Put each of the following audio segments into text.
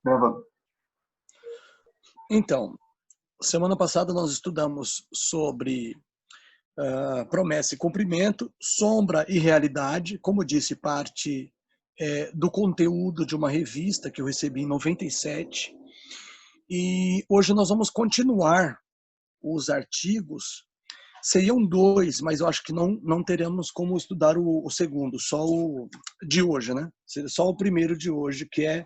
Gravando. Então, semana passada nós estudamos sobre promessa e cumprimento, sombra e realidade, como disse, parte do conteúdo de uma revista que eu recebi em 97. E hoje nós vamos continuar os artigos. Seriam dois, mas eu acho que não teremos como estudar o segundo, só o de hoje, né? Só o primeiro de hoje, que é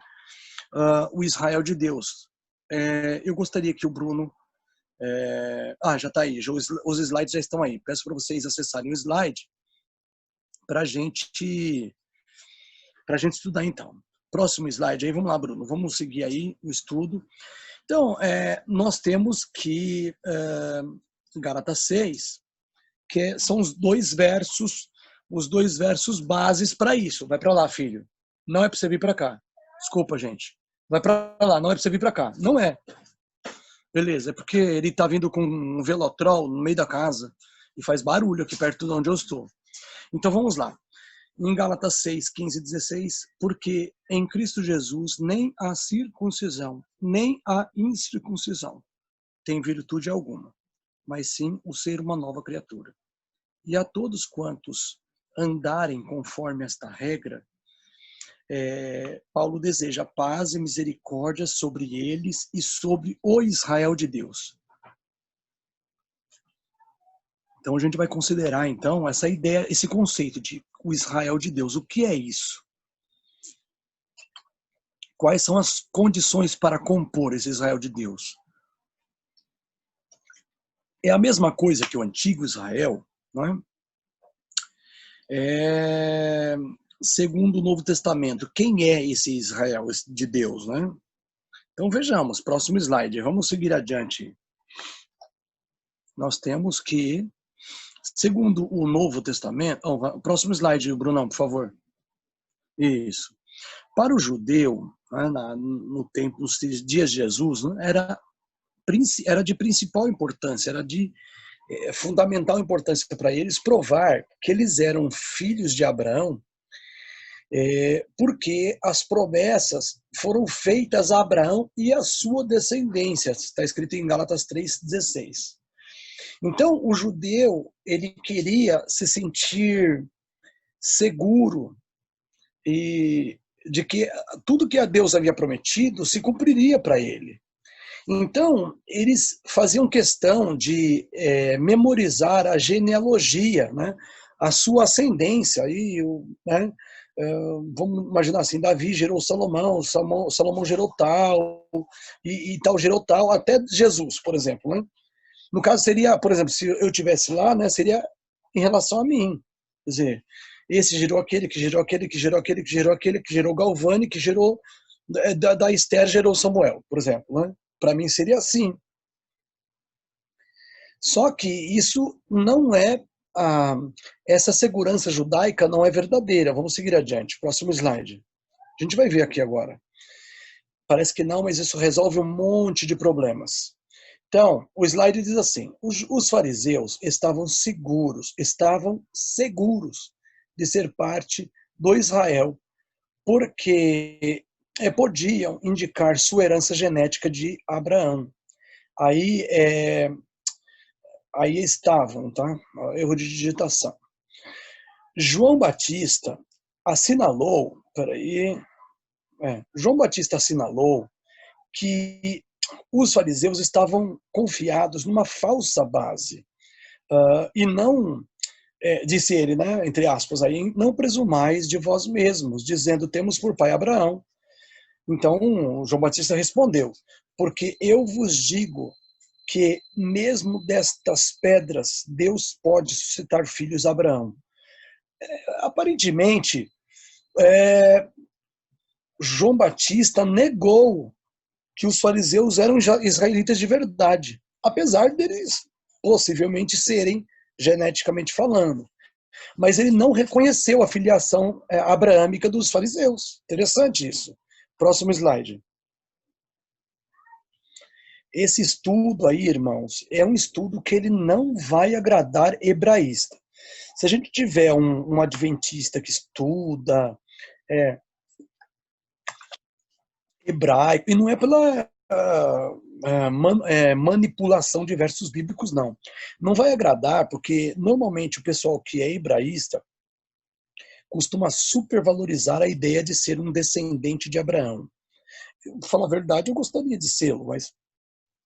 o Israel de Deus. Eu gostaria que o Bruno... já está aí, os slides já estão aí. Peço para vocês acessarem o slide para a gente estudar então. Próximo slide aí, vamos lá, Bruno, vamos seguir aí o estudo. Então, nós temos que Gálatas 6, que são os dois versos bases para isso. Vai para lá, filho. Não é para você vir para cá. Desculpa, gente. Vai para lá, não é para você vir para cá. Não é. Beleza, é porque ele está vindo com um velotrol no meio da casa e faz barulho aqui perto de onde eu estou. Então vamos lá. Em Gálatas 6, 15 e 16, porque em Cristo Jesus nem a circuncisão, nem a incircuncisão tem virtude alguma, mas sim o ser uma nova criatura. E a todos quantos andarem conforme esta regra, Paulo deseja paz e misericórdia sobre eles e sobre o Israel de Deus. Então a gente vai considerar então essa ideia, esse conceito de o Israel de Deus. O que é isso? Quais são as condições para compor esse Israel de Deus? É a mesma coisa que o antigo Israel, não é? Segundo o Novo Testamento, quem é esse Israel de Deus, né? Então vejamos, próximo slide, vamos seguir adiante. Nós temos que, segundo o Novo Testamento, próximo slide, Brunão, por favor. Isso. Para o judeu, né, no tempo, nos dias de Jesus, né, era de principal importância, era de fundamental importância para eles provar que eles eram filhos de Abraão, porque as promessas foram feitas a Abraão e a sua descendência. Está escrito em Gálatas 3,16. Então, o judeu, ele queria se sentir seguro e de que tudo que a Deus havia prometido se cumpriria para ele. Então, eles faziam questão de memorizar a genealogia, né? A sua ascendência. Né? Vamos imaginar assim, Davi gerou Salomão, Salomão gerou tal, e tal gerou tal, até Jesus, por exemplo. Né? No caso seria, por exemplo, se eu estivesse lá, né, seria em relação a mim. Quer dizer, esse gerou aquele, que gerou aquele, que gerou aquele, que gerou aquele, que gerou Galvani, que gerou da Esther gerou Samuel, por exemplo. Né? Para mim seria assim. Só que isso não é, essa segurança judaica não é verdadeira. Vamos seguir adiante. Próximo slide. A gente vai ver aqui agora. Parece que não, mas isso resolve um monte de problemas. Então, o slide diz assim, os fariseus estavam seguros de ser parte do Israel, porque podiam indicar sua herança genética de Abraão. Aí estavam, tá? Erro de digitação. João Batista assinalou que os fariseus estavam confiados numa falsa base. E não, disse ele, né, entre aspas, aí, não presumais de vós mesmos, dizendo, temos por pai Abraão. Então, João Batista respondeu, porque eu vos digo que mesmo destas pedras Deus pode suscitar filhos a Abraão. Aparentemente, João Batista negou que os fariseus eram israelitas de verdade, apesar deles possivelmente serem geneticamente falando. Mas ele não reconheceu a filiação abraâmica dos fariseus. Interessante isso. Próximo slide. Esse estudo aí, irmãos, é um estudo que ele não vai agradar hebraísta. Se a gente tiver um adventista que estuda hebraico, e não é pela manipulação de versos bíblicos, não. Não vai agradar, porque normalmente o pessoal que é hebraísta costuma supervalorizar a ideia de ser um descendente de Abraão. Pra falar a verdade, eu gostaria de ser, mas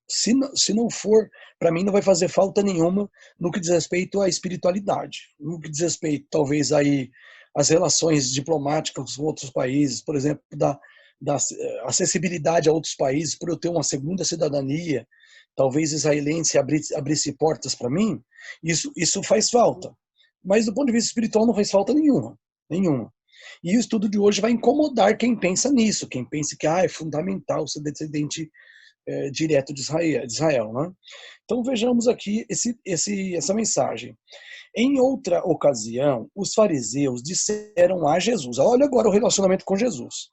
se não for, para mim não vai fazer falta nenhuma no que diz respeito à espiritualidade, no que diz respeito, talvez, aí às relações diplomáticas com outros países, por exemplo, da acessibilidade a outros países, por eu ter uma segunda cidadania, talvez israelense abrisse portas para mim, isso faz falta. Mas do ponto de vista espiritual não faz falta nenhuma, nenhuma. E o estudo de hoje vai incomodar quem pensa nisso, quem pensa que é fundamental ser descendente direto de Israel, né? Então vejamos aqui essa mensagem. Em outra ocasião, os fariseus disseram a Jesus, olha agora o relacionamento com Jesus.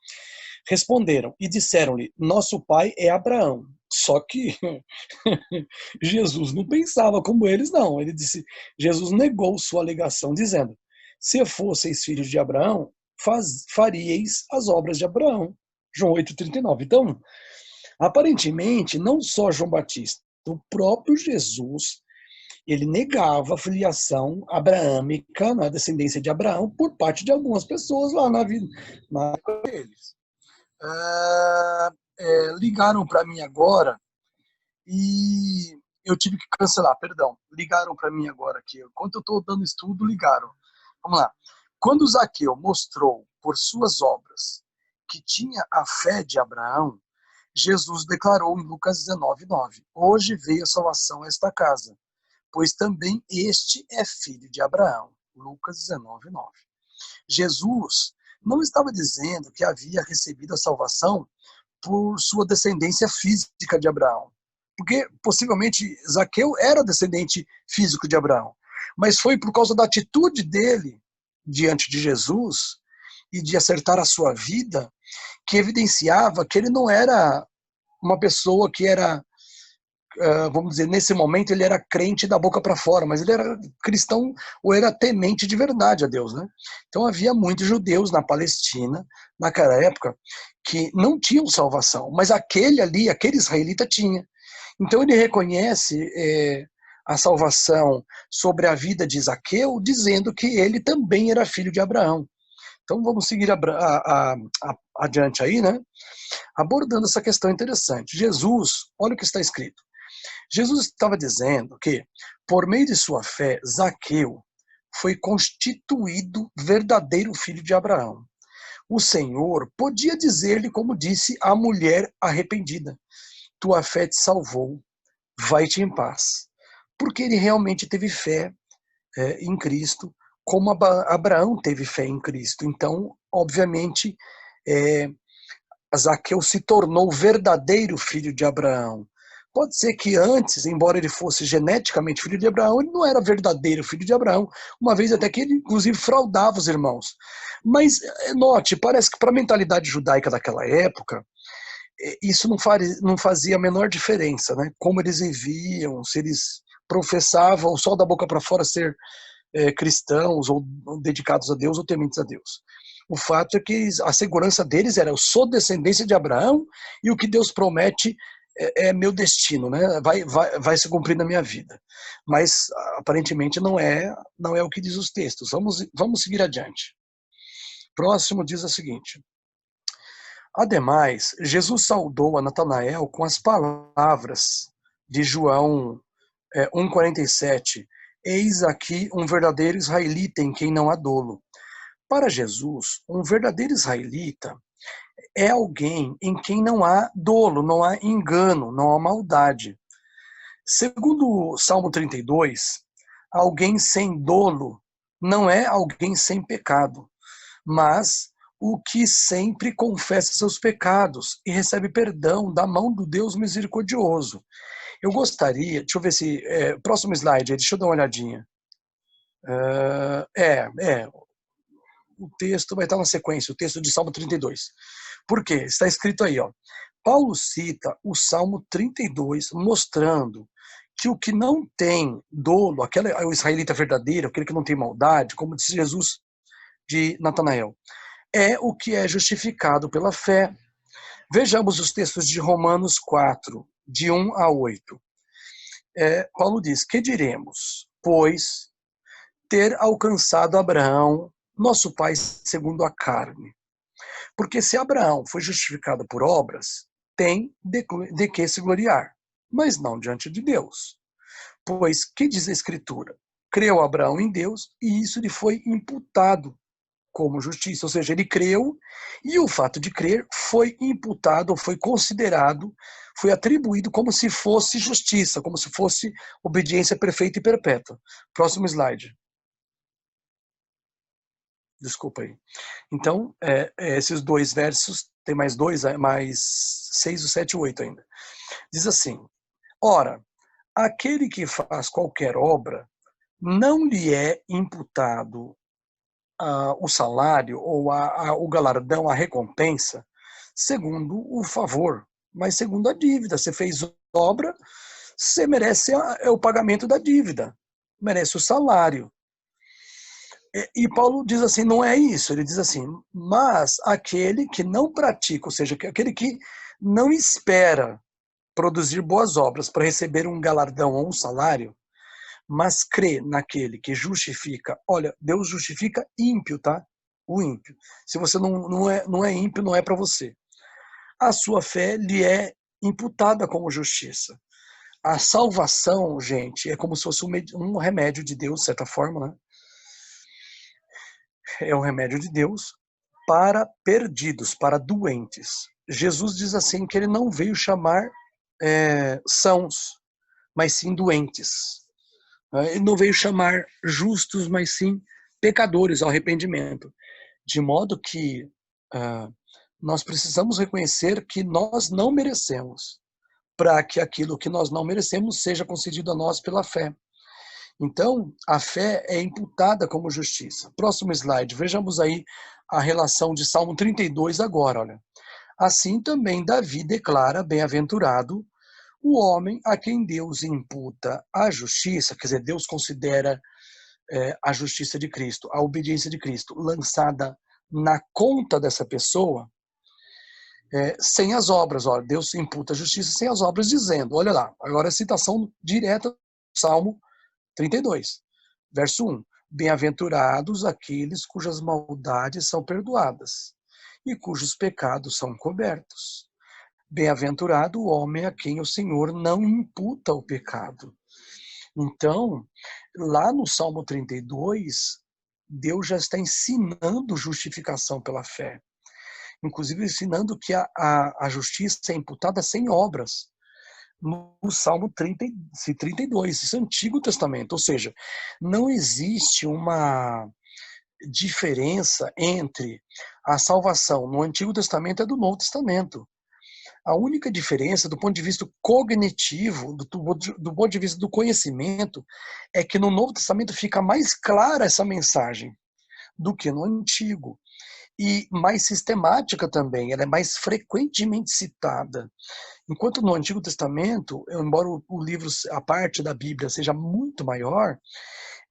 Responderam e disseram-lhe, nosso pai é Abraão. Só que Jesus não pensava como eles, não. Ele disse, Jesus negou sua alegação, dizendo, se fosseis filhos de Abraão, faríeis as obras de Abraão. João 8,39. Então, aparentemente, não só João Batista, o próprio Jesus, ele negava a filiação abraâmica, na descendência de Abraão, por parte de algumas pessoas lá na vida deles. Ligaram para mim agora e eu tive que cancelar, perdão. Ligaram para mim agora aqui. Enquanto eu estou dando estudo, ligaram. Vamos lá. Quando Zaqueu mostrou por suas obras que tinha a fé de Abraão, Jesus declarou em Lucas 19:9, hoje veio a salvação a esta casa, pois também este é filho de Abraão. Lucas 19:9. Jesus não estava dizendo que havia recebido a salvação por sua descendência física de Abraão, porque possivelmente Zaqueu era descendente físico de Abraão, mas foi por causa da atitude dele diante de Jesus e de acertar a sua vida que evidenciava que ele não era uma pessoa que era, vamos dizer, nesse momento ele era crente da boca para fora, mas ele era cristão ou era temente de verdade a Deus, né? Então havia muitos judeus na Palestina, naquela época, que não tinham salvação, mas aquele israelita tinha. Então ele reconhece a salvação sobre a vida de Zaqueu, dizendo que ele também era filho de Abraão. Então vamos seguir adiante aí, né? Abordando essa questão interessante. Jesus, olha o que está escrito. Jesus estava dizendo que, por meio de sua fé, Zaqueu foi constituído verdadeiro filho de Abraão. O Senhor podia dizer-lhe, como disse a mulher arrependida, tua fé te salvou, vai-te em paz. Porque ele realmente teve fé em Cristo, como Abraão teve fé em Cristo. Então, obviamente, Zaqueu se tornou verdadeiro filho de Abraão. Pode ser que antes, embora ele fosse geneticamente filho de Abraão, ele não era verdadeiro filho de Abraão, uma vez até que ele, inclusive, fraudava os irmãos. Mas, note, parece que para a mentalidade judaica daquela época, isso não fazia a menor diferença, né? Como eles viviam, se eles professavam só da boca para fora ser cristãos ou dedicados a Deus ou tementes a Deus. O fato é que a segurança deles era, eu sou descendência de Abraão e o que Deus promete é meu destino, né? Vai se cumprir na minha vida. Mas aparentemente não é o que diz os textos. Vamos seguir adiante. Próximo diz o seguinte: ademais, Jesus saudou a Natanael com as palavras de João 1,47, eis aqui um verdadeiro israelita em quem não há dolo. Para Jesus, um verdadeiro israelita é alguém em quem não há dolo, não há engano, não há maldade. Segundo o Salmo 32, alguém sem dolo não é alguém sem pecado, mas o que sempre confessa seus pecados e recebe perdão da mão do Deus misericordioso. Eu gostaria, deixa eu ver se, próximo slide, deixa eu dar uma olhadinha. O texto vai estar na sequência, o texto de Salmo 32. Por quê? Está escrito aí, ó. Paulo cita o Salmo 32, mostrando que o que não tem dolo, o israelita verdadeiro, aquele que não tem maldade, como disse Jesus de Natanael, é o que é justificado pela fé. Vejamos os textos de Romanos 4, de 1 a 8. Paulo diz: que diremos? Pois ter alcançado Abraão, nosso pai segundo a carne. Porque se Abraão foi justificado por obras, tem de que se gloriar, mas não diante de Deus. Pois que diz a Escritura? Creu Abraão em Deus e isso lhe foi imputado como justiça, ou seja, ele creu e o fato de crer foi imputado, foi considerado, foi atribuído como se fosse justiça, como se fosse obediência perfeita e perpétua. Próximo slide. Desculpa aí. Então, esses dois versos, tem mais dois, mais 6, o 7 e 8 ainda. Diz assim: ora, aquele que faz qualquer obra, não lhe é imputado o salário ou o galardão, a recompensa, segundo o favor, mas segundo a dívida. Você fez obra, você merece o pagamento da dívida, merece o salário. E Paulo diz assim, não é isso, ele diz assim, mas aquele que não pratica, ou seja, aquele que não espera produzir boas obras para receber um galardão ou um salário, mas crê naquele que justifica. Olha, Deus justifica ímpio, tá? O ímpio. Se você não é ímpio, não é para você. A sua fé lhe é imputada como justiça. A salvação, gente, é como se fosse um remédio de Deus, de certa forma, né? É um remédio de Deus para perdidos, para doentes. Jesus diz assim que ele não veio chamar sãos, mas sim doentes. Ele não veio chamar justos, mas sim pecadores ao arrependimento. De modo que nós precisamos reconhecer que nós não merecemos, para que aquilo que nós não merecemos seja concedido a nós pela fé. Então, a fé é imputada como justiça. Próximo slide, vejamos aí a relação de Salmo 32 agora, olha. Assim também Davi declara, bem-aventurado, o homem a quem Deus imputa a justiça, quer dizer, Deus considera a justiça de Cristo, a obediência de Cristo, lançada na conta dessa pessoa, sem as obras. Olha, Deus imputa a justiça sem as obras, dizendo, olha lá, agora a citação direta do Salmo 32, verso 1. Bem-aventurados aqueles cujas maldades são perdoadas e cujos pecados são cobertos. Bem-aventurado o homem a quem o Senhor não imputa o pecado. Então, lá no Salmo 32, Deus já está ensinando justificação pela fé. Inclusive ensinando que a justiça é imputada sem obras. No Salmo 32, isso é Antigo Testamento. Ou seja, não existe uma diferença entre a salvação no Antigo Testamento e do Novo Testamento. A única diferença, do ponto de vista cognitivo, do ponto de vista do conhecimento, é que no Novo Testamento fica mais clara essa mensagem do que no Antigo. E mais sistemática também, ela é mais frequentemente citada. Enquanto no Antigo Testamento, embora o livro, a parte da Bíblia seja muito maior,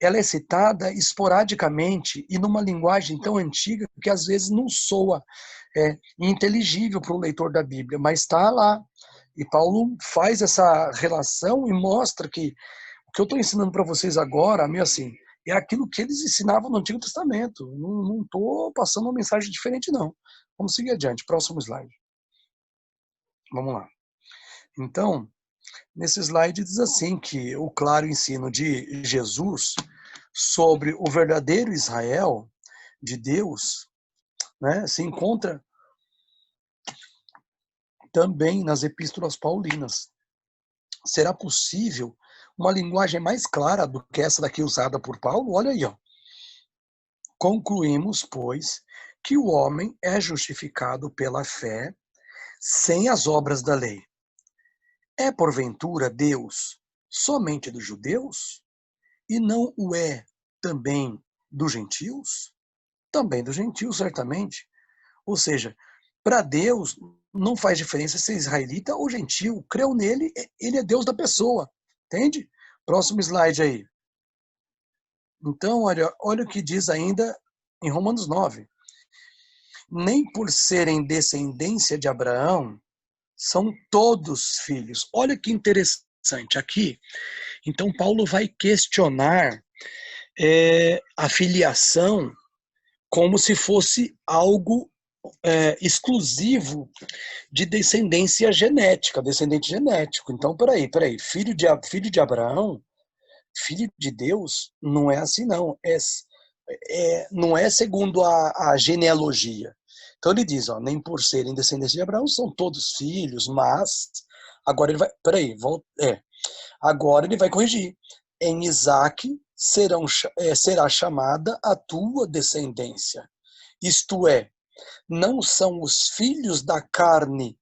ela é citada esporadicamente e numa linguagem tão antiga que às vezes não soa inteligível para o leitor da Bíblia, mas está lá. E Paulo faz essa relação e mostra que o que eu estou ensinando para vocês agora, meio assim, é aquilo que eles ensinavam no Antigo Testamento. Não estou passando uma mensagem diferente, não. Vamos seguir adiante. Próximo slide. Vamos lá. Então, nesse slide diz assim que o claro ensino de Jesus sobre o verdadeiro Israel de Deus, né, se encontra também nas epístolas paulinas. Será possível uma linguagem mais clara do que essa daqui usada por Paulo? Olha aí, ó. Concluímos, pois, que o homem é justificado pela fé sem as obras da lei. É, porventura, Deus somente dos judeus? E não o é também dos gentios? Também dos gentios, certamente. Ou seja, para Deus não faz diferença se é israelita ou gentil. Creu nele, ele é Deus da pessoa. Entende? Próximo slide aí. Então, olha o que diz ainda em Romanos 9. nem por serem descendência de Abraão, são todos filhos. Olha que interessante aqui. Então, Paulo vai questionar a filiação como se fosse algo exclusivo de descendência genética, descendente genético. Então, peraí, filho de Abraão, filho de Deus, não é assim não, não é segundo a genealogia. Então ele diz, ó, nem por serem descendentes de Abraão são todos filhos, mas agora ele vai, agora ele vai corrigir. Em Isaque será chamada a tua descendência. Isto é, não são os filhos da carne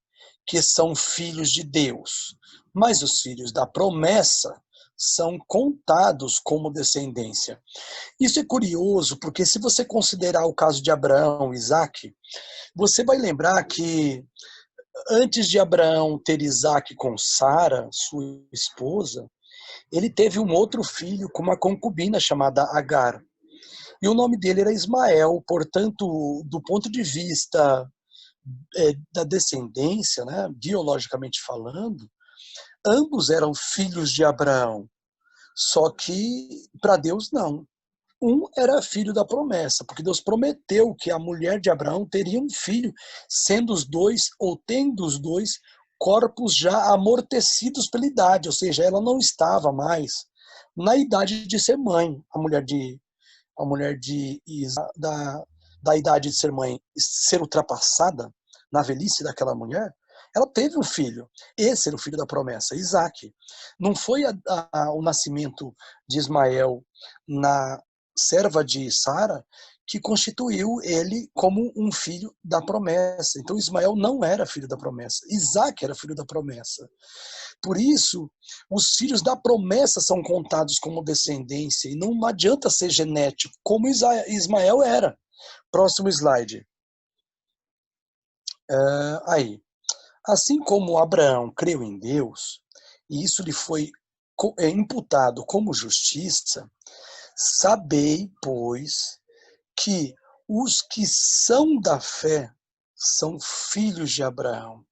que são filhos de Deus, mas os filhos da promessa são contados como descendência. Isso é curioso, porque se você considerar o caso de Abraão e Isaque, você vai lembrar que antes de Abraão ter Isaque com Sara, sua esposa, ele teve um outro filho com uma concubina chamada Agar. E o nome dele era Ismael, portanto, do ponto de vista da descendência, né, biologicamente falando, ambos eram filhos de Abraão. Só que para Deus não. Um era filho da promessa, porque Deus prometeu que a mulher de Abraão teria um filho, sendo os dois, ou tendo os dois, corpos já amortecidos pela idade, ou seja, ela não estava mais na idade de ser mãe, da idade de ser mãe ser ultrapassada na velhice daquela mulher, ela teve um filho. Esse era o filho da promessa, Isaque. Não foi o nascimento de Ismael na serva de Sara que constituiu ele como um filho da promessa. Então Ismael não era filho da promessa, Isaque era filho da promessa. Por isso, os filhos da promessa são contados como descendência, e não adianta ser genético, como Ismael era. Próximo slide. Aí. Assim como Abraão creu em Deus, e isso lhe foi imputado como justiça, sabei, pois, que os que são da fé são filhos de Abraão.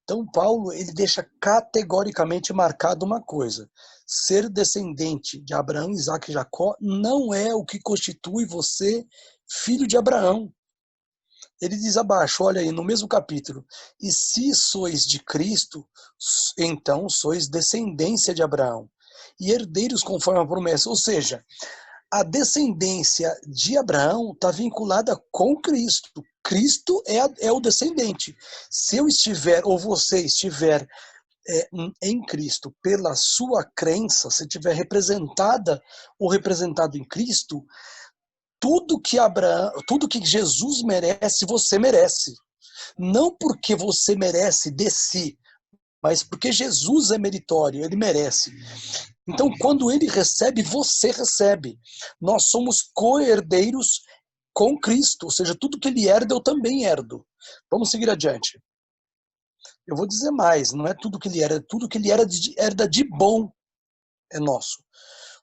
Então, Paulo ele deixa categoricamente marcado uma coisa: ser descendente de Abraão, Isaque e Jacó não é o que constitui você filho de Abraão. Ele diz abaixo, olha aí, no mesmo capítulo: e se sois de Cristo, então sois descendência de Abraão e herdeiros conforme a promessa. Ou seja, a descendência de Abraão está vinculada com Cristo. Cristo é o descendente. Se eu estiver, ou você estiver em Cristo pela sua crença, se estiver representada ou representado em Cristo, tudo que Jesus merece, você merece. Não porque você merece de si, mas porque Jesus é meritório, ele merece. Então, quando ele recebe, você recebe. Nós somos co-herdeiros com Cristo, ou seja, tudo que ele herda, eu também herdo. Vamos seguir adiante. Eu vou dizer mais, não é tudo que ele herda, tudo que ele herda de bom é nosso.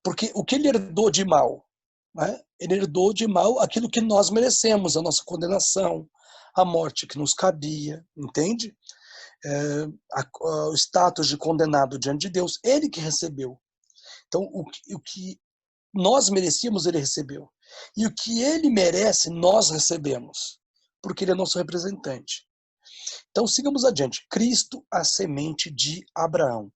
Porque o que ele herdou de mal? Né? Ele herdou de mal aquilo que nós merecemos, a nossa condenação, a morte que nos cabia, entende? O status de condenado diante de Deus, ele que recebeu. Então, o que nós merecíamos, ele recebeu. E o que ele merece, nós recebemos, porque ele é nosso representante. Então, sigamos adiante. Cristo, a semente de Abraão.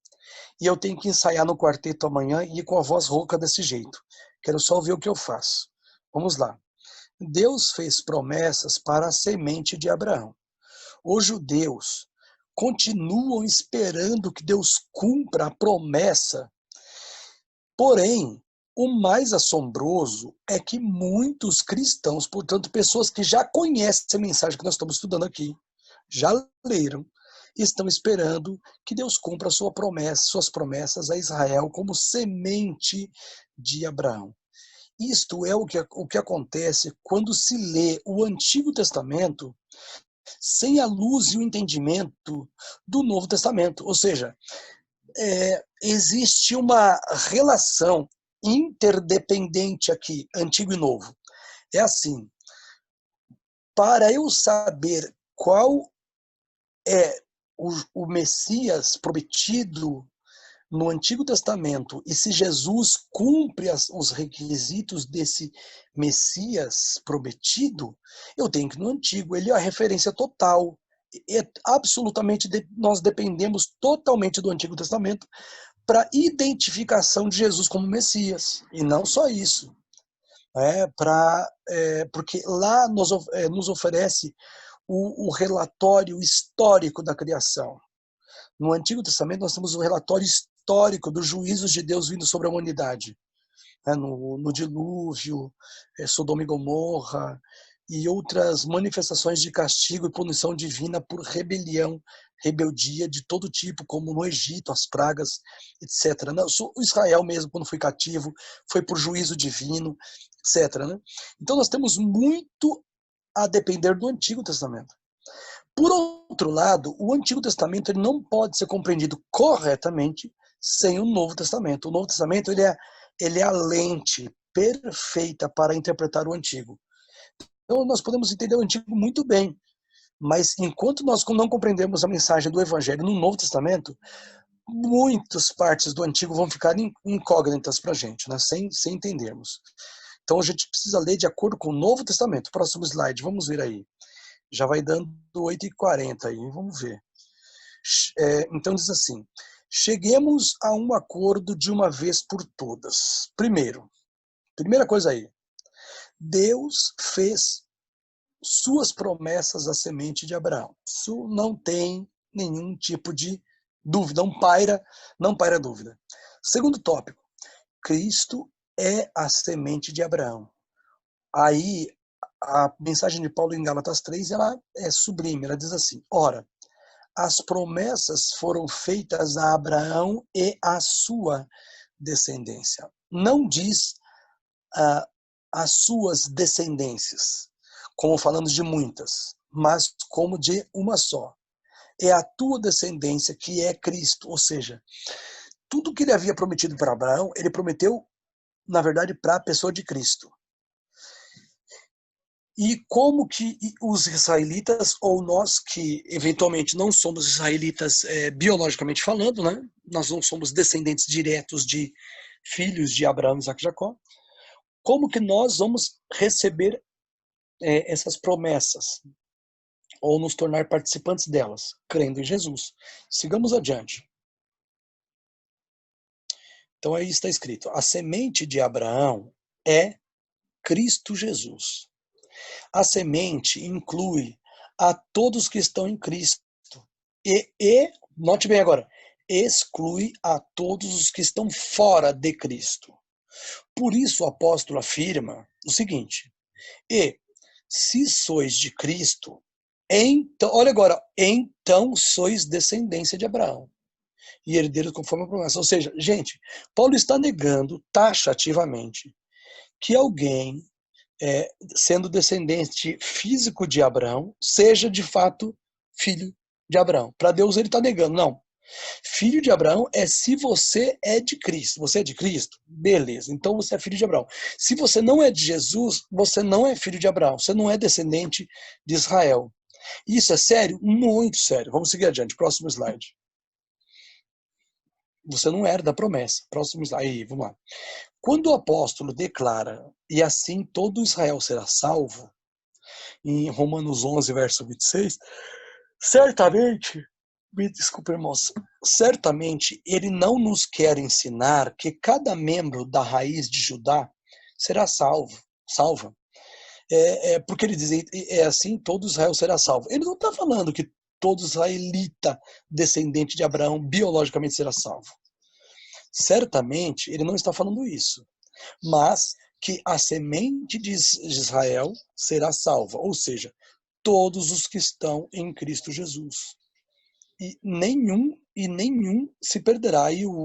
E eu tenho que ensaiar no quarteto amanhã e ir com a voz rouca desse jeito. Quero só ver o que eu faço. Vamos lá. Deus fez promessas para a semente de Abraão. Os judeus continuam esperando que Deus cumpra a promessa. Porém, o mais assombroso é que muitos cristãos, portanto, pessoas que já conhecem a mensagem que nós estamos estudando aqui, já leram, estão esperando que Deus cumpra suas promessas a Israel como semente de Abraão. Isto é o que acontece quando se lê o Antigo Testamento sem a luz e o entendimento do Novo Testamento. Ou seja, existe uma relação interdependente aqui, antigo e novo. É assim, para eu saber qual é o Messias prometido no Antigo Testamento e se Jesus cumpre os requisitos desse Messias prometido, eu tenho que ir no Antigo. Ele é a referência total. Absolutamente, nós dependemos totalmente do Antigo Testamento para identificação de Jesus como Messias. E não só isso. Porque lá nos oferece o relatório histórico da criação. No Antigo Testamento, nós temos o relatório histórico dos juízos de Deus vindo sobre a humanidade. No dilúvio, Sodoma e Gomorra, e outras manifestações de castigo e punição divina por rebeldia de todo tipo, como no Egito, as pragas, etc. O Israel mesmo, quando foi cativo, foi por juízo divino, etc. Então nós temos muito a depender do Antigo Testamento. Por outro lado, o Antigo Testamento ele não pode ser compreendido corretamente sem o Novo Testamento. O Novo Testamento ele é a lente perfeita para interpretar o Antigo. Então, nós podemos entender o Antigo muito bem, mas enquanto nós não compreendemos a mensagem do Evangelho no Novo Testamento, muitas partes do Antigo vão ficar incógnitas para a gente, né? sem entendermos. Então, a gente precisa ler de acordo com o Novo Testamento. Próximo slide, vamos ver aí. Já vai dando 8h40 aí, vamos ver. Então diz assim, cheguemos a um acordo de uma vez por todas. Primeira coisa aí, Deus fez suas promessas à semente de Abraão. Isso não tem nenhum tipo de dúvida, não paira dúvida. Segundo tópico, Cristo é a semente de Abraão. Aí a mensagem de Paulo em Gálatas 3, ela é sublime, ela diz assim, ora, as promessas foram feitas a Abraão e a sua descendência. Não diz as suas descendências, como falamos de muitas, mas como de uma só. É a tua descendência que é Cristo, ou seja, tudo que ele havia prometido para Abraão, ele prometeu, na verdade, para a pessoa de Cristo. E como que os israelitas, ou nós que eventualmente não somos israelitas biologicamente falando, né? Nós não somos descendentes diretos de filhos de Abraão, Isaac e Jacó, como que nós vamos receber essas promessas? Ou nos tornar participantes delas, crendo em Jesus. Sigamos adiante. Então aí está escrito, a semente de Abraão é Cristo Jesus. A semente inclui a todos que estão em Cristo. Note bem agora, exclui a todos os que estão fora de Cristo. Por isso o apóstolo afirma o seguinte, se sois de Cristo, então, olha agora, então sois descendência de Abraão e herdeiros conforme a promessa. Ou seja, gente, Paulo está negando taxativamente que alguém sendo descendente físico de Abraão, seja de fato filho de Abraão. Para Deus ele está negando. Não. Filho de Abraão é se você é de Cristo. Você é de Cristo? Beleza, então você é filho de Abraão. Se você não é de Jesus, você não é filho de Abraão. Você não é descendente de Israel. Isso é sério? Muito sério. Vamos seguir adiante. Próximo slide. Você não herda a promessa. Próximo slide. Aí, vamos lá. Quando o apóstolo declara, e assim todo Israel será salvo, em Romanos 11, verso 26, certamente, me desculpe, irmãos, certamente ele não nos quer ensinar que cada membro da raiz de Judá será salva. Porque ele diz, assim todo Israel será salvo. Ele não está falando que todo israelita descendente de Abraão biologicamente será salvo. Certamente ele não está falando isso, mas que a semente de Israel será salva, ou seja, todos os que estão em Cristo Jesus. E nenhum se perderá. E o